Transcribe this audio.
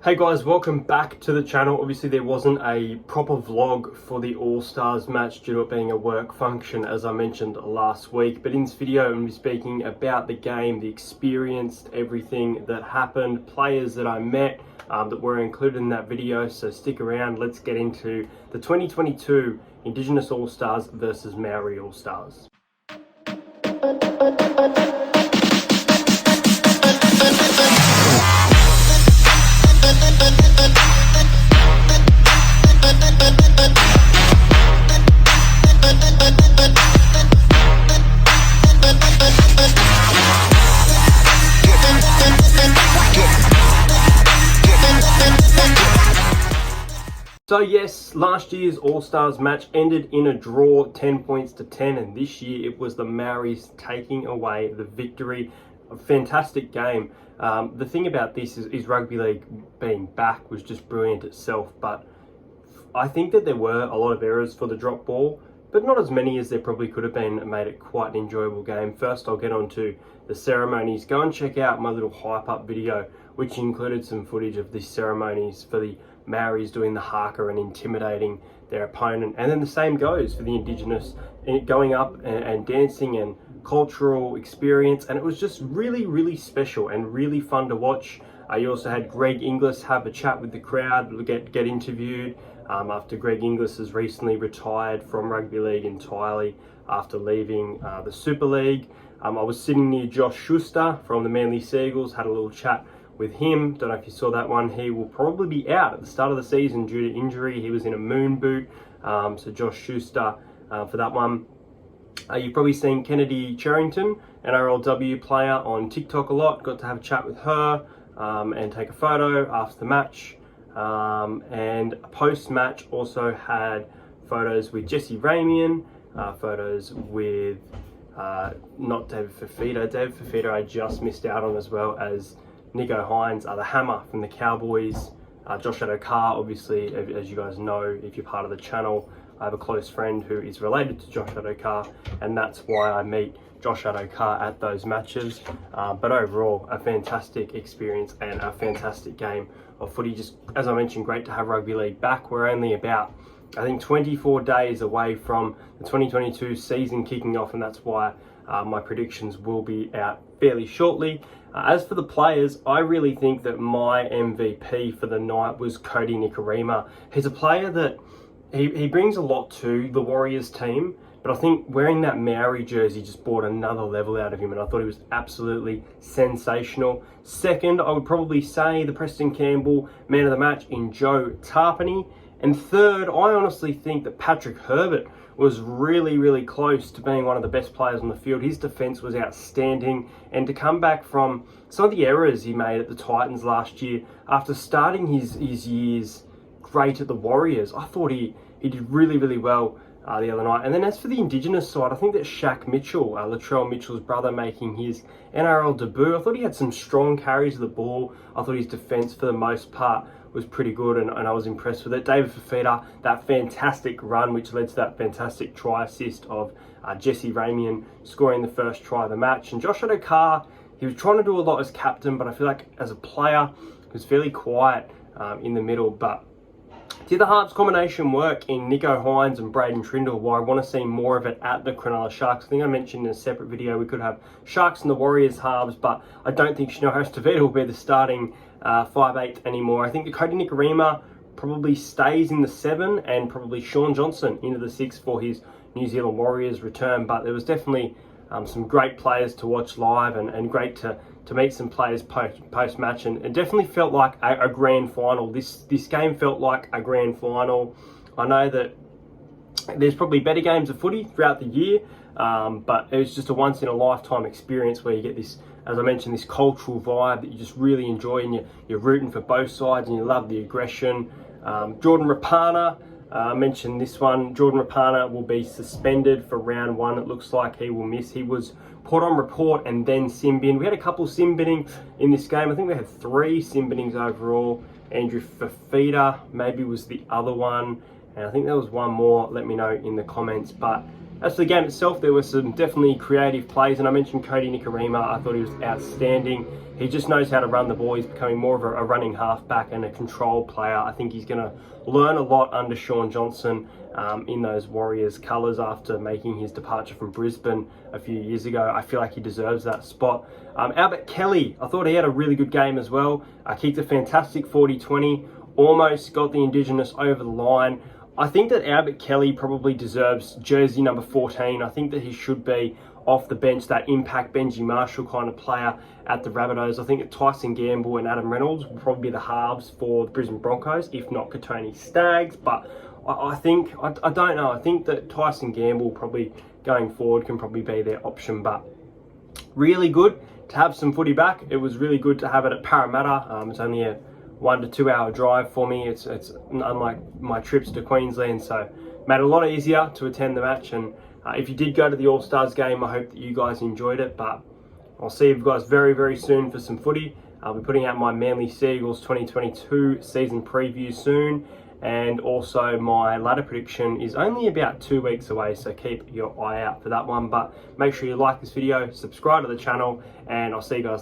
Hey guys, welcome back to the channel. Obviously there wasn't a proper vlog for the All-Stars match due to it being a work function as I mentioned last week, but in this video I'm going to be speaking about the game, the experience, everything that happened, players that I met that were included in that video, so stick around. Let's get into the 2022 Indigenous All-Stars versus Maori All-Stars. So yes, last year's All-Stars match ended in a draw, 10 points to 10, and this year it was the Maoris taking away the victory. A fantastic game. The thing about this is rugby league being back was just brilliant itself, but I think that there were a lot of errors for the drop ball, but not as many as there probably could have been. It made it quite an enjoyable game. First, I'll get on to the ceremonies. Go and check out my little hype up video, which included some footage of the ceremonies for the Maoris doing the haka and intimidating their opponent. And then the same goes for the Indigenous, going up and dancing and cultural experience. And it was just really special and really fun to watch. You also had Greg Inglis have a chat with the crowd, get interviewed after Greg Inglis has recently retired from rugby league entirely after leaving the Super League. I was sitting near Josh Schuster from the Manly Seagulls, had a little chat with him. Don't know if you saw that one. He will probably be out at the start of the season due to injury. He was in a moon boot. So Josh Schuster for that one. You've probably seen Kennedy Cherrington, NRLW player, on TikTok a lot. Got to have a chat with her and take a photo after the match. And post-match also had photos with Jesse Ramian, photos with not David Fafita. David Fafita I just missed out on, as well as Nico Hines, the Hammer from the Cowboys. Josh Adokar, obviously, as you guys know, if you're part of the channel, I have a close friend who is related to Josh Adokar, and that's why I meet Josh Adokar at those matches. But overall, a fantastic experience and a fantastic game of footy. Just as I mentioned, great to have rugby league back. We're only about, I think, 24 days away from the 2022 season kicking off, and that's why my predictions will be out fairly shortly. As for the players, I really think that my MVP for the night was Cody Nicorima. He's a player that he brings a lot to the Warriors team, but I think wearing that Maori jersey just brought another level out of him, and I thought he was absolutely sensational. Second, I would probably say the Preston Campbell man of the match in Joe Tarpany. And third, I honestly think that Patrick Herbert was really close to being one of the best players on the field. His defense was outstanding, and to come back from some of the errors he made at the Titans last year after starting his years great at the Warriors, I thought he did really well the other night. And then as for the Indigenous side, I think that Shaq Mitchell, Latrell Mitchell's brother, making his NRL debut, I thought he had some strong carries of the ball. I thought his defense for the most part was pretty good, and I was impressed with it. David Fafita, that fantastic run which led to that fantastic try assist of Jesse Ramian scoring the first try of the match. And Josh Adokar, he was trying to do a lot as captain, but I feel like as a player he was fairly quiet in the middle. But did the Harps combination work in Nico Hines and Braden Trindle? Well, I want to see more of it at the Cronulla Sharks. I think I mentioned in a separate video we could have Sharks and the Warriors halves, but I don't think Shino Harris-Tavita will be the starting 5'8" anymore. I think that Cody Nicorima probably stays in the 7, and probably Sean Johnson into the 6 for his New Zealand Warriors return. But there was definitely some great players to watch live, and great to meet some players post-match, and it definitely felt like a grand final. This game felt like a grand final. I know that there's probably better games of footy throughout the year, but it was just a once-in-a-lifetime experience where you get this, as I mentioned, this cultural vibe that you just really enjoy, and you're rooting for both sides, and you love the aggression. Jordan Rapana, I mentioned this one. Jordan Rapana will be suspended for round 1. It looks like he will miss. He was put on report and then sim bin. We had a couple sim binning in this game. I think we had 3 sim binnings overall. Andrew Fafita maybe was the other one, and I think there was one more. Let me know in the comments. But As for the game itself, there were some definitely creative plays, and I mentioned Cody Nicorima. I thought he was outstanding. He just knows how to run the ball. He's becoming more of a running halfback and a control player. I think he's going to learn a lot under Sean Johnson in those Warriors colours after making his departure from Brisbane a few years ago. I feel like he deserves that spot. Albert Kelly, I thought he had a really good game as well. Kicked a fantastic 40-20, almost got the Indigenous over the line. I think that Albert Kelly probably deserves jersey number 14. I think that he should be off the bench, that impact Benji Marshall kind of player at the Rabbitohs. I think that Tyson Gamble and Adam Reynolds will probably be the halves for the Brisbane Broncos, if not Katoni Staggs. But I don't know. I think that Tyson Gamble probably going forward can probably be their option. But really good to have some footy back. It was really good to have it at Parramatta. It's only a 1 to 2 hour drive for me. It's unlike my trips to Queensland, so made it a lot easier to attend the match. And if you did go to the All-Stars game, I hope that you guys enjoyed it. But I'll see you guys very, very soon for some footy. I'll be putting out my Manly Seagulls 2022 season preview soon, and also my ladder prediction is only about 2 weeks away, so keep your eye out for that one. But make sure you like this video, subscribe to the channel, and I'll see you guys